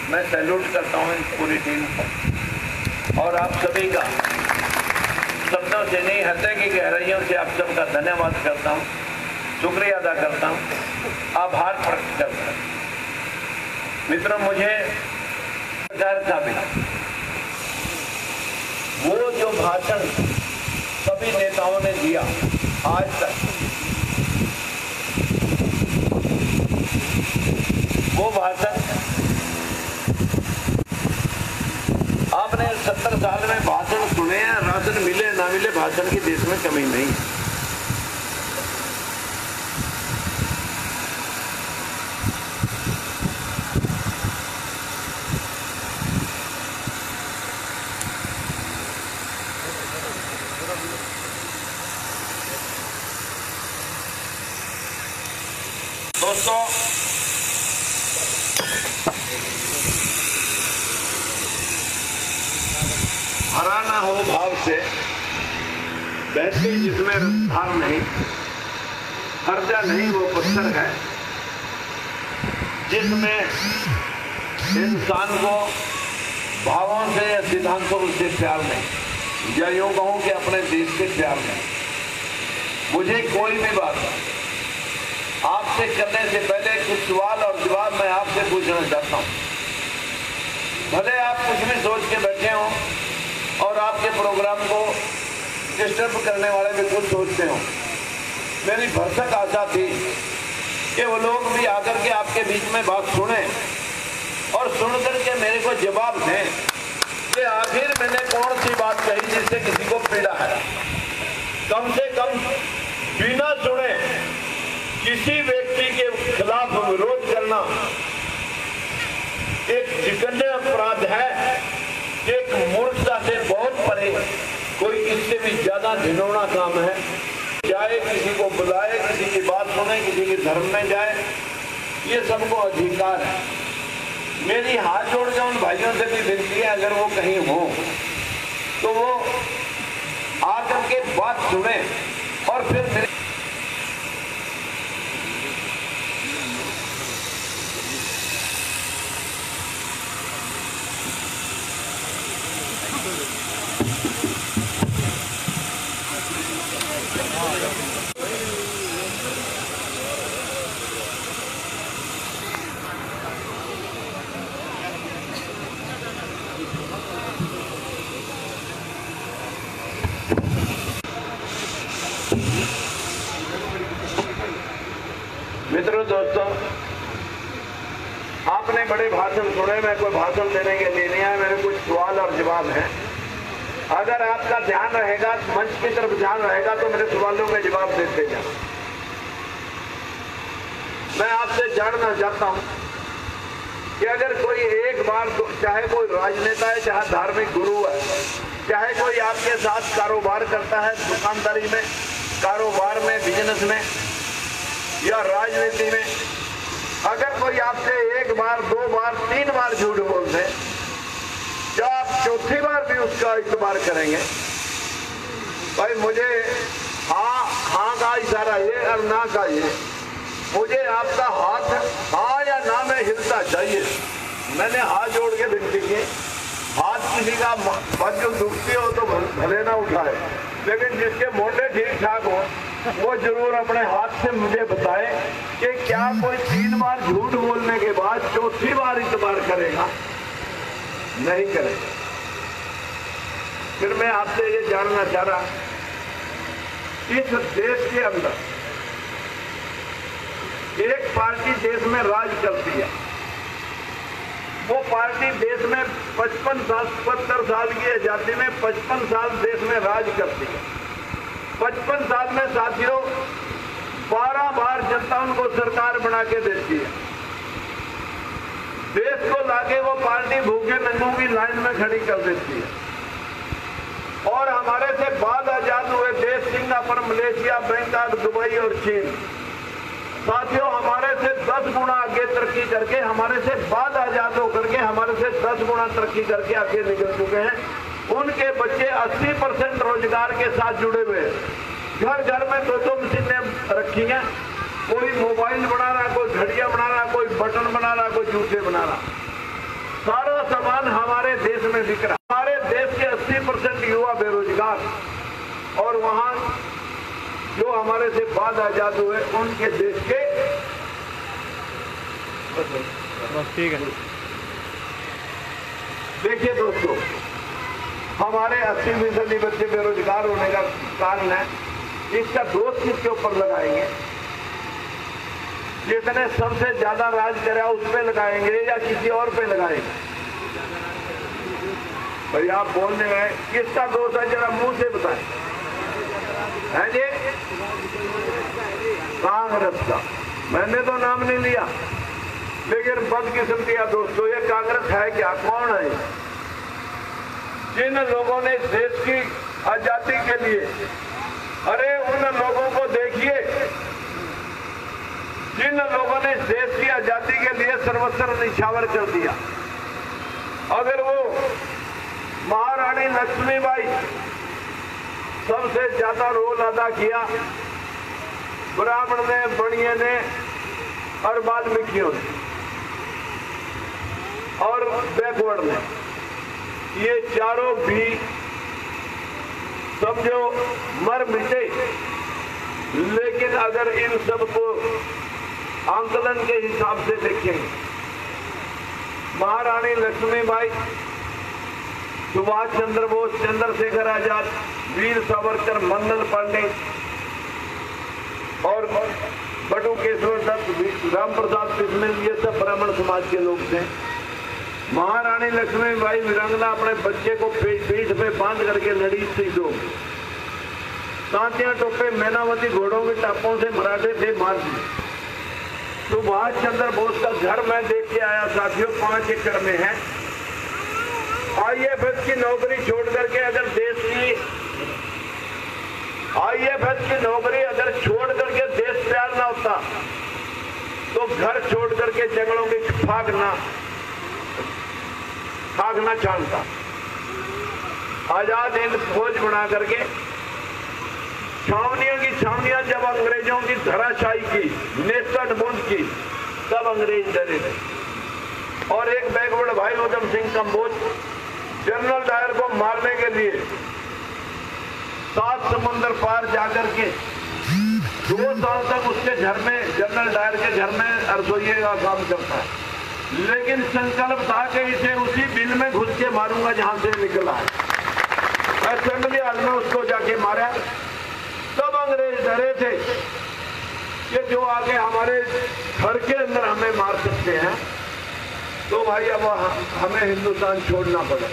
मैं सैल्यूट करता हूँ इस पूरी टीम को और आप सभी का शब्दों से नहीं, हृदय की गहराइयों से आप सबका धन्यवाद करता हूँ, शुक्रिया अदा करता हूँ, आभार प्रकट करता हूँ। मित्रों, मुझे डर था भी वो जो भाषण सभी नेताओं ने दिया आज तक, वो भाषण आपने 70 साल में भाषण सुने हैं, राशन मिले ना मिले, भाषण की देश में कमी नहीं। दोस्तों, हरा ना हो भाव से बहती जिसमें रफ्तार नहीं, हर्जा नहीं वो पत्थर है जिसमें इंसान को भावों से या सिद्धांतों से प्यार नहीं, या यूं कहूं कि अपने देश से प्यार नहीं। मुझे कोई भी बात आपसे करने से पहले कुछ सवाल और जवाब मैं आपसे पूछना चाहता हूं। भले आप कुछ भी सोच के बैठे हों और आपके प्रोग्राम को डिस्टर्ब करने वाले भी कुछ सोचते हो, मेरी भरसक आशा थी कि वो लोग भी आकर के आपके बीच में बात सुने और सुन करके मेरे को जवाब दें कि आखिर मैंने कौन सी बात कही जिससे किसी को पीड़ा है। कम से कम बिना सुने किसी व्यक्ति के खिलाफ विरोध करना एक जघन्य अपराध है, एक मूर्खता से बहुत परे, कोई इससे भी ज्यादा घिनौना काम है। चाहे किसी को बुलाए, किसी की बात सुने, किसी के धर्म में जाए, ये सबको अधिकार है। मेरी हाथ जोड़ के उन भाइयों से भी विनती है, अगर वो कहीं हो तो वो आकर के बात सुने और फिर मेरे मित्रों, दोस्तों, आपने बड़े भाषण सुने, मैं कोई भाषण देने के लिए नहीं आया, मेरे कुछ सवाल और जवाब हैं। अगर आपका ध्यान रहेगा, मंच की तरफ ध्यान रहेगा, तो मेरे सवालों के जवाब देते जाओ। मैं आपसे जानना चाहता हूं कि अगर कोई एक बार, चाहे कोई राजनेता है, चाहे धार्मिक गुरु है, चाहे कोई आपके साथ कारोबार करता है, दुकानदारी में, कारोबार में, बिजनेस में या राजनीति में, अगर कोई आपसे एक बार, दो बार, तीन बार झूठ बोलते, क्या आप चौथी बार भी उसका इस्तेमाल करेंगे? भाई मुझे हाँ का इशारा ये और ना का ये, मुझे आपका हाथ हाँ या ना में हिलता चाहिए। मैंने हाथ जोड़ के विनती की, हाथ किसी का बाजू दुखती हो तो भले ना उठाए, लेकिन जिसके मोंडे ठीक ठाक हो वो जरूर अपने हाथ से मुझे बताए कि क्या कोई तीन बार झूठ बोलने के बाद चौथी बार इतबार करेगा? नहीं करेगा। फिर मैं आपसे ये जानना चाह रहा, इस देश के अंदर एक पार्टी देश में राज करती है, वो पार्टी देश में 55 साल, 70 साल की आजादी में 55 साल देश में राज करती है। 55 साल में साथियों 12 बार जनता उनको सरकार बना के देती है। देश को लाके वो पार्टी भूखे नंगों की लाइन में खड़ी कर देती है। और हमारे से बाद आजाद हुए देश सिंगापुर, मलेशिया, बैंकॉक, दुबई और चीन, साथियों हमारे से 10 गुना आगे तरक्की करके, हमारे से बाद आजाद होकर के हमारे से 10 गुना तरक्की करके आगे निकल चुके हैं। उनके बच्चे 80% रोजगार के साथ जुड़े हुए हैं। घर घर में 2-2 मशीनें रखी हैं, कोई मोबाइल बना रहा, कोई घड़ियां बना रहा, कोई बटन बना रहा, कोई जूते बना रहा। सारा सामान हमारे देश में बिक रहा। हमारे देश के 80% युवा बेरोजगार, और वहां जो हमारे से बाद आजाद हुए उनके देश के बस ठीक है। देखिए दोस्तों, हमारे 80% बच्चे बेरोजगार होने का कारण है, इसका दोष किसके ऊपर लगाएंगे? जिसने सबसे ज्यादा राज करा उस पे लगाएंगे या किसी और पे लगाएंगे? भाई आप बोलने में किसका दोष है, जरा मुंह से बताएं। है जी कांग्रेस का। मैंने तो नाम नहीं लिया, लेकिन बदकिस्मती है दोस्तों, ये कांग्रेस है क्या? कौन है? जिन लोगों ने देश की आजादी के लिए, अरे उन लोगों को देखिए जिन लोगों ने देश की आजादी के लिए सर्वस्व निछावर कर दिया। अगर वो महारानी लक्ष्मीबाई सबसे ज्यादा रोल अदा किया, ब्राह्मण ने, बनिए ने और वाल्मीकियों ने और बैकवर्ड ने, ये चारों भी समझो मर मिटे। लेकिन अगर इन सबको आंकलन के हिसाब से देखेंगे, महारानी लक्ष्मीबाई, सुभाष चंद्र बोस, चंद्रशेखर आजाद, वीर सावरकर, मंडल पांडे और बटुकेश्वर दत्त, राम प्रसाद बिस्मिल, ये सब ब्राह्मण समाज के लोग थे। महारानी लक्ष्मीबाई वीरांगना अपने बच्चे को पीठ पे बांध करके लड़ी थी। दो तांतियां टोपे मैनावती घोड़ों के टापों से मराठे थे मार दिए। सुभाष चंद्र बोस का घर मैं देख के आया साथियों, 5 एकड़ में है। IAFS की नौकरी छोड़ करके अगर देश की IAFS की नौकरी अगर छोड़ करके देश प्यार ना होता तो घर छोड़ करके जंगलों में भागना चाहता। आजाद हिंद फौज बना करके छावनियां जब अंग्रेजों की धराशायी की, नेस्तनाबूद की, तब अंग्रेज डरे थे। और एक बैकवर्ड भाई उधम सिंह कंबोज जनरल डायर को मारने के लिए 7 समुद्र पार जाकर के 2 साल तक उसके घर में, जनरल डायर के घर में रसोइये का काम करता है। लेकिन संकल्प था कि इसे उसी बिल में घुस के मारूंगा जहां से निकला है। असेंबली हाल में उसको जाके मारा। तब अंग्रेज डरे थे कि जो आगे हमारे घर के अंदर हमें मार सकते हैं, तो भाई अब हमें हिंदुस्तान छोड़ना पड़ा।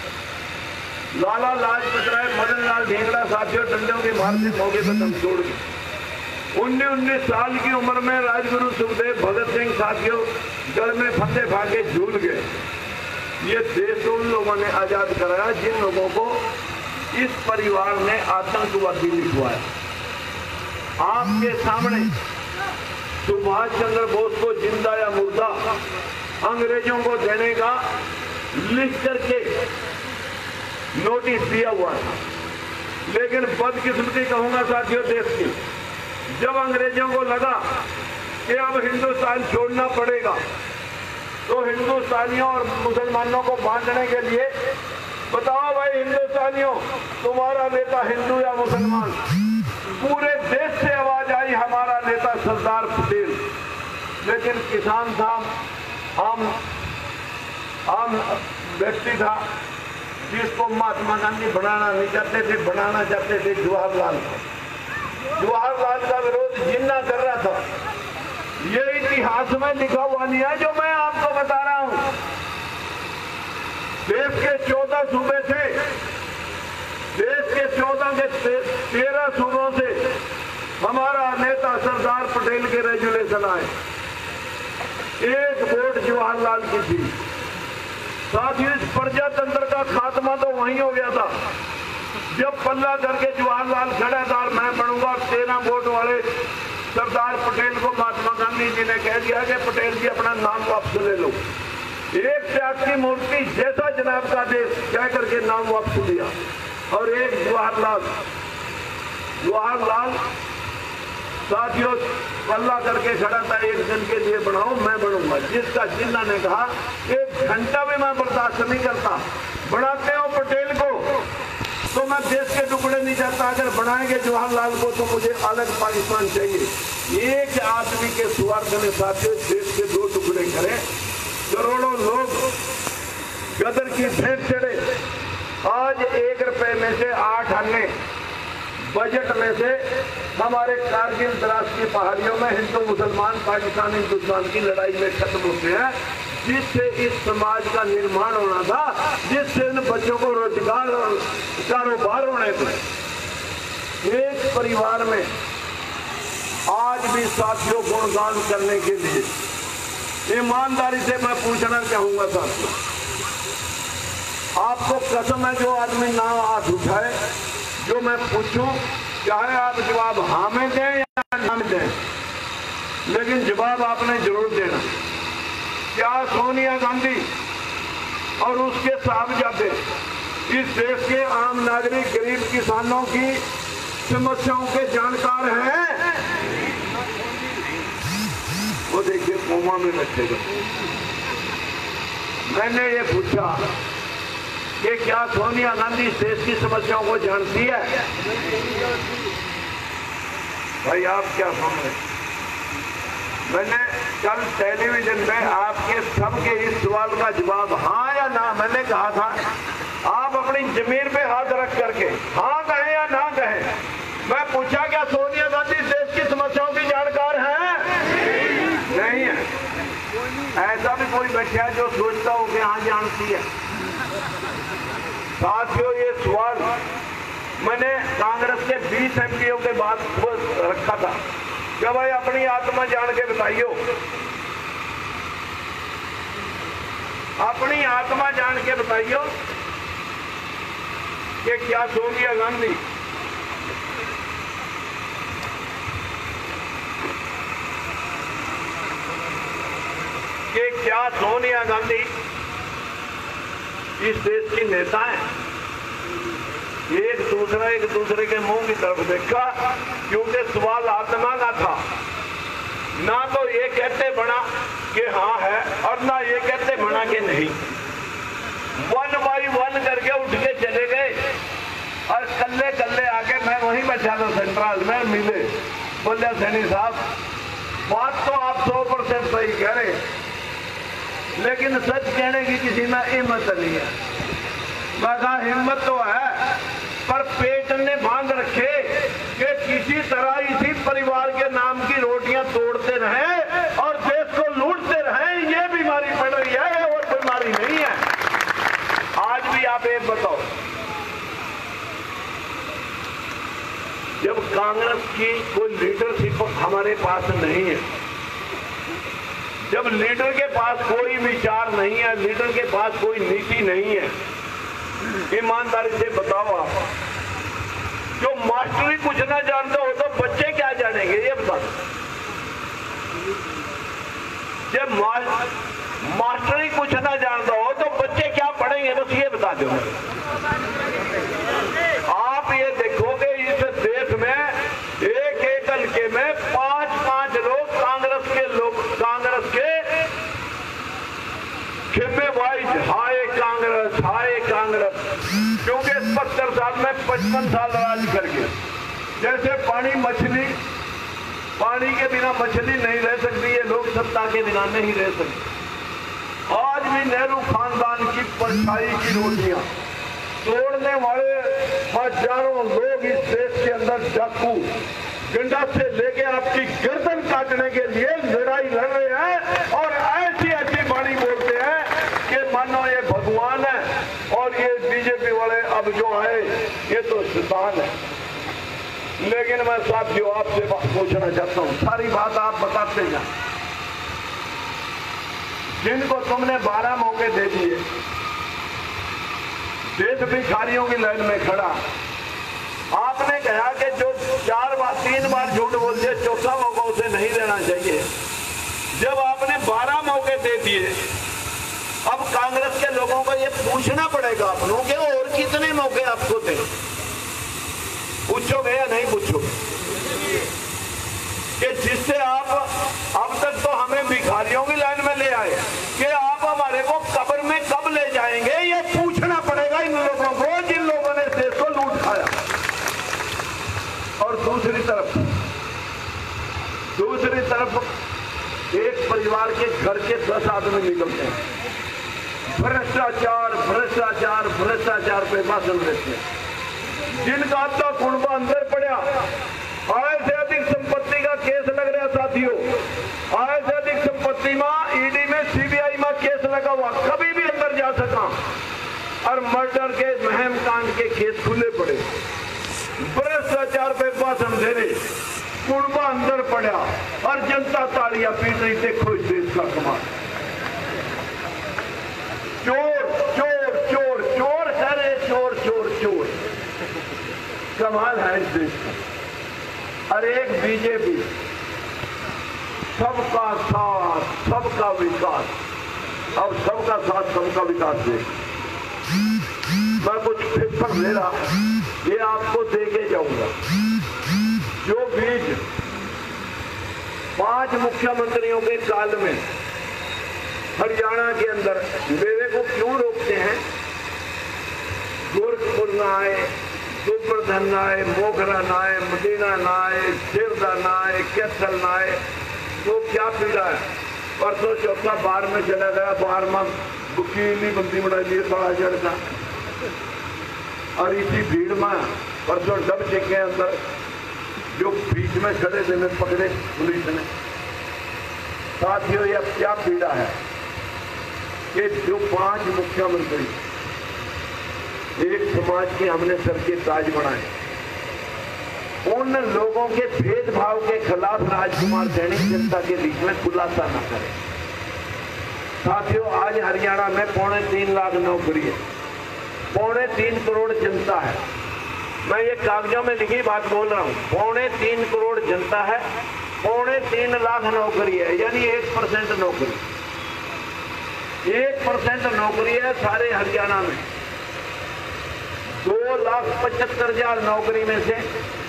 लाला लाजपत राय, मदन लाल ढींगरा साथियों डंडों की मार से मौके पर दम तोड़ गए। 19 साल की उम्र में राजगुरु सुखदेव, भगत सिंह साथियों गल में फंदे भागे झूल गए। ये देश उन लोगों ने आजाद कराया जिन लोगों को इस परिवार ने आतंकवादी लिखवाया। आपके सामने सुभाष चंद्र बोस को जिंदा या मुर्दा अंग्रेजों को देने का लिख करके नोटिस दिया हुआ है। लेकिन बदकिस्मती कहूंगा साथियों देश की, जब अंग्रेजों को लगा कि अब हिंदुस्तान छोड़ना पड़ेगा, तो हिंदुस्तानियों और मुसलमानों को बांधने के लिए, बताओ भाई हिंदुस्तानियों, तुम्हारा नेता हिंदू या मुसलमान? पूरे देश से आवाज आई, हमारा नेता सरदार पटेल। लेकिन किसान था, आम व्यक्ति था, जिसको महात्मा गांधी बनाना नहीं चाहते थे, बनाना चाहते थे जवाहरलाल को। जवाहरलाल का विरोध जिन्ना कर रहा था। ये इतिहास में लिखा हुआ नहीं है जो मैं आपको बता रहा हूं। देश के 14 सूबे थे, देश के 14 के 13 सूबों से हमारा नेता सरदार पटेल के रेजुलेशन आए। एक वोट जवाहरलाल की थी। साथियों इस प्रजातंत्र का खात्मा तो वहीं हो गया था जब पल्ला करके जवाहरलाल खड़ा था, मैं बनूंगा। 13 वोट वाले सरदार पटेल को महात्मा गांधी जी ने कह दिया कि पटेल जी अपना नाम वापस ले लो। एक त्याग की मूर्ति जैसा जनाब का देश कह करके नाम वापस लिया। और एक जवाहरलाल साथियों पल्ला करके खड़ा था, एक दिन के लिए बढ़ाओ मैं बढ़ूंगा। जिसका जिन्ना ने कहा 1 घंटा भी मैं बर्दाश्त नहीं करता, बढ़ाते हो पटेल को तो मैं देश के टुकड़े नहीं चाहता, अगर बनाएंगे जवाहरलाल को तो मुझे अलग पाकिस्तान चाहिए। एक आदमी के स्वार्थ ने साथियों देश के 2 टुकड़े करें, करोड़ों लोग गदर की भेंट चढ़े। आज 1 रुपए में से 8 आने बजट में से हमारे कारगिल द्रास की पहाड़ियों में हिंदू मुसलमान पाकिस्तान हिंदुस्तान की लड़ाई में खत्म होते हैं, जिससे इस समाज का निर्माण होना था, जिससे इन बच्चों को रोजगार और कारोबार होने थे। एक परिवार में आज भी साथियों गुणगान करने के लिए ईमानदारी से मैं पूछना चाहूंगा साथियों, आपको कसम है जो आदमी ना हाथ उठाए, जो मैं पूछूं चाहे आप जवाब हाँ में दें या ना में दें, लेकिन जवाब आपने जरूर देना। क्या सोनिया गांधी और उसके साहबजादे इस देश के आम नागरिक गरीब किसानों की समस्याओं के जानकार हैं? वो देखिए कोमा में बैठेगा। मैंने ये पूछा कि क्या सोनिया गांधी इस देश की समस्याओं को जानती है? भाई आप क्या सुन रहे? मैंने कल टेलीविजन में आपके सबके इस सवाल का जवाब हाँ या ना मैंने कहा था। आप अपनी जमीन पे हाथ रख करके हाँ कहें या ना कहें। मैं पूछा क्या सोनिया गांधी देश की समस्याओं की जानकार है? नहीं है। ऐसा भी कोई बैठा है जो सोचता हो कि हाँ जानती है। साथियों ये सवाल मैंने कांग्रेस के 20 एमपीओ के बाद रखा था कि भाई अपनी आत्मा जान के बताइयो, अपनी आत्मा जान के बताइयो कि क्या सोनिया गांधी इस देश की नेता है? एक दूसरे के मुंह की तरफ देखा, क्योंकि सवाल आत्मा का था। ना तो ये कहते बना कि हाँ है और ना ये कहते बना कि नहीं। 1 बाई 1 करके उठ के चले गए और कल्ले कल्ले आके मैं वहीं बैठा था सेंट्रल में, मिले, बोले सैनी साहब बात तो आप 100% सही कह रहे, लेकिन सच कहने की किसी में हिम्मत नहीं है। मैं कहा हिम्मत तो है पर पेट ने बांध रखे कि किसी तरह इसी परिवार के नाम की रोटियां तोड़ते रहे और देश को लूटते रहे। ये बीमारी पड़ रही है और बीमारी नहीं है। आज भी आप एक बताओ, जब कांग्रेस की कोई लीडरशिप हमारे पास नहीं है, जब लीडर के पास कोई विचार नहीं है, लीडर के पास कोई नीति नहीं है, ईमानदारी से बताओ आप, जो मास्टरी कुछ ना जानते हो तो बच्चे क्या जानेंगे ये बता दो। जब मास्टरी कुछ ना जानता हो तो बच्चे क्या पढ़ेंगे, बस ये बता दो। आप ये देखोगे इस देश में एक हल्के में 5-5 लोग कांग्रेस के खेमे वाइज हाय कांग्रेस, क्योंकि 70 साल में 55 साल राज करके, जैसे पानी के बिना मछली नहीं रह सकती, ये लोग सत्ता के बिना नहीं रह सकते। आज भी नेहरू खानदान की परछाई की रोटियां तोड़ने वाले हजारों लोग इस देश के अंदर डाकू गंडा से लेके आपकी गर्दन काटने के लिए लड़ाई लड़ रहे हैं और ऐसी बाणी बोलते हैं कि मानो ये भगवान है और ये बीजेपी वाले अब जो है ये तो शैतान है। लेकिन मैं साथियों आपसे पूछना चाहता हूं, सारी बात आप बताते जाए। जिनको तुमने 12 मौके दे दिए, देश भिखारियों की लाइन में खड़ा, आपने कहा कि जो 3 बार झूठ बोलते 4था मौका उसे नहीं देना चाहिए। जब आपने 12 मौके दे दिए, अब कांग्रेस के लोगों को ये पूछना पड़ेगा अपनों के और कितने मौके आपको दें। पूछोगे या नहीं पूछोगे? कि जिससे आप अब तक तो हमें भिखारियों की लाइन में ले आए कि आप हमारे को कब्र में कब ले जाएंगे, ये पूछना पड़ेगा इन लोगों को जिन लोगों ने देश को लूट खाया। और दूसरी तरफ एक परिवार के घर के 10 आदमी निकलते हैं, भ्रष्टाचार पे भाषण देते हैं, जिनका आधा कुंबा अंदर पड़ा। आय से अधिक संपत्ति का केस लग रहा साथियों, आय से अधिक संपत्ति में ईडी में सीबीआई में केस लगा हुआ, कभी भी अंदर जा सका। और मर्डर के महम कांड के केस खुले पड़े, भ्रष्टाचार पे भाषण दे रहे, कुंबा अंदर पड़ा और जनता तालियां पीट रही। देखो इस देश का कमाल, चोर चोर चोर चोर करे, चोर चोर चोर, कमाल है इस देश का। और एक बीजेपी, सबका साथ सबका विकास, अब सबका साथ सबका विकास दे। मैं कुछ पेपर ले रहा, ये आपको दे के जाऊंगा। जो बीज 5 मुख्यमंत्रियों के काल में हरियाणा के अंदर मेरे को क्यों रोकते हैं, गोरखपुर ना आए, गोवर्धन ना आए, मोगरा ना आए, मदीना ना आए, सेवदा ना आए, कैथल ना आए, तो क्या पीड़ा है। परसों चौथा बाहर में चला गया, बाहर में वकीली बंदी बना लिए बड़ा जड़का। और इसी भीड़ में परसों डबचे के अंदर जो बीच में खड़े थे में पकड़े पुलिस ने। साथियों, यह क्या पीड़ा है कि जो 5 मुख्यमंत्री एक समाज के हमने सर के ताज बनाए, उन लोगों के भेदभाव के खिलाफ राजकुमार सैनिक जनता के बीच में खुलासा न करे। साथियों, आज हरियाणा में 3.25 लाख नौकरी है, 3.25 करोड़ जनता है। मैं ये कागजों में लिखी बात बोल रहा हूँ, 3.25 करोड़ जनता है, 3.25 लाख नौकरी है, यानी 1% नौकरी, 1% नौकरी है सारे हरियाणा में। 2,75,000 नौकरी में से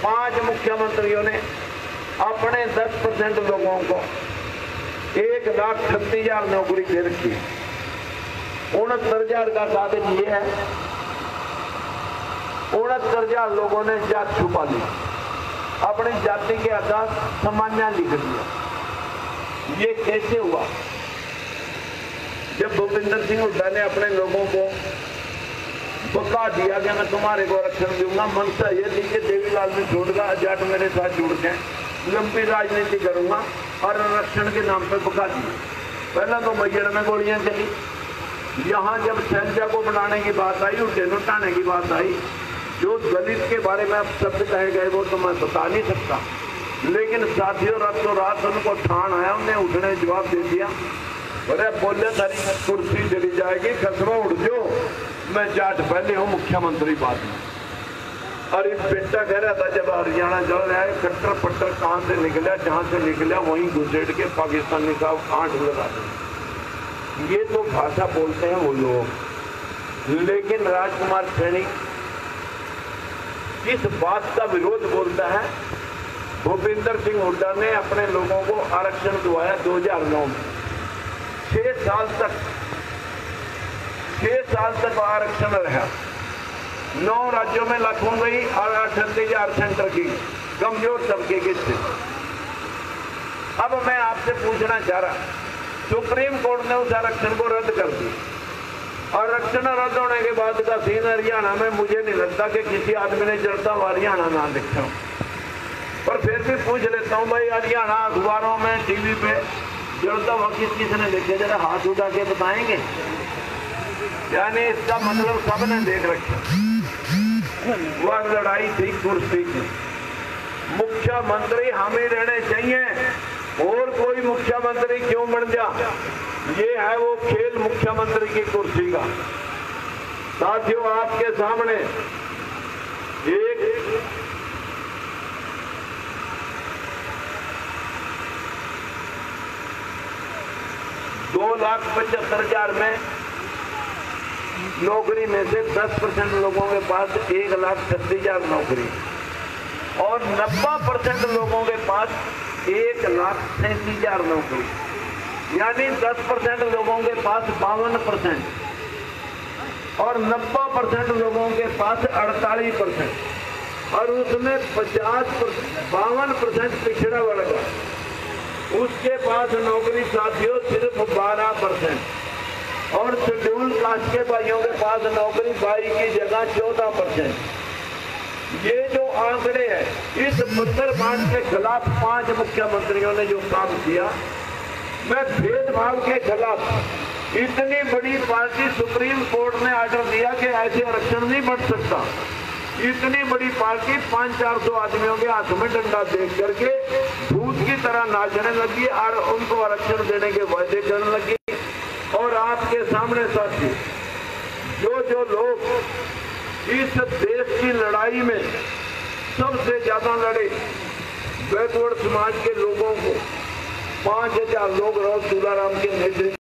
5 मुख्यमंत्रियों ने अपने 10% लोगों को 1,38,000 नौकरी दे रखी है। 69,000 का कागज ये है, 69,000 लोगों ने जात छुपा ली, अपनी जाति के आधार सामान्य लिख दिया। ये कैसे हुआ? जब भूपेंद्र सिंह हुड्डा ने अपने लोगों को बका दिया कि मैं तुम्हारे को आरक्षण दूंगा, मनसा ये थी कि देवीलाल में छोड़गा, जाट मेरे साथ जुड़ के लंबी राजनीति करूंगा, और आरक्षण के नाम पर बका दिया। पहले तो मैयर में गोलियां चली, यहाँ जब सैलजा को बनाने की बात आई, उठे लुटाने की बात आई, जो दलित के बारे में अब शब्द कहे गए वो तो मैं बता नहीं सकता, लेकिन साथियों रातों रात उनको ठान आया, उन्हें उठने जवाब दे दिया। अरे बोले तारी कुर्सी चली जाएगी, खसरा उड़ जो, मैं जाट पहले हूँ मुख्यमंत्री बाद में। और एक बेटा कह रहा था जब हरियाणा चल रहा है, कट्टर पट्टर कहाँ से निकला, जहाँ से निकला वहीं घुसेड़ के पाकिस्तानी का आंट लगा दे। ये तो भाषा बोलते हैं वो लोग, लेकिन राजकुमार सैनिक इस बात का विरोध बोलता है। भूपेंद्र सिंह हुड्डा ने अपने लोगों को आरक्षण दिलवाया 2009 में, 6 साल तक आरक्षण रहा। 9 राज्यों में लाखों गई और 38,000 सेंटर की कमजोर तबके की स्थिति। अब मैं आपसे पूछना चाह रहा, सुप्रीम कोर्ट ने उस आरक्षण को रद्द कर दिया। आरक्षण रद्द होने के बाद का सीन हरियाणा में मुझे नहीं लगता कि किसी आदमी ने चढ़ता हुआ हरियाणा ना देखा, पर फिर भी पूछ लेता हूँ भाई, हरियाणा अखबारों में टीवी पे जड़ता हुआ किसी ने देखे, जरा हाथ उठा के बताएंगे। यानी इसका मतलब सबने देख रखा, वह लड़ाई थी कुर्सी की। मुख्यमंत्री हम ही रहने चाहिए, और कोई मुख्यमंत्री क्यों बन जा, ये है वो खेल मुख्यमंत्री की कुर्सी का। साथियों, आपके सामने एक $2,75,000 में नौकरी में से 10% लोगों के पास 1,38,000 नौकरी, और 90% लोगों के पास 1,37,000 नौकरी, यानी 10% लोगों के पास 52% और 90% लोगों के पास 48%, और उसमें 52% पिछड़ा वर्ग है, उसके पास नौकरी साथियों सिर्फ 12%, और शेड्यूल कास्ट के भाइयों के पास नौकरी 22 की जगह 14%। ये जो आंकड़े हैं, इस पत्थरबाज के खिलाफ 5 मुख्यमंत्रियों ने जो काम किया, मैं भेदभाव के खिलाफ, इतनी बड़ी पार्टी सुप्रीम कोर्ट ने ऑर्डर दिया कि ऐसे आरक्षण नहीं बढ़ सकता, इतनी बड़ी पार्टी 500-400 आदमियों के हाथ में डंडा देख करके भूत की तरह नाचने लगी और उनको आरक्षण देने के वायदे करने लगी। और आपके सामने साथी, जो लोग इस देश की लड़ाई में सबसे ज्यादा लड़े, बैकवर्ड समाज के लोगों को 5,000 लोग राव तुलाराम के नेतृत्व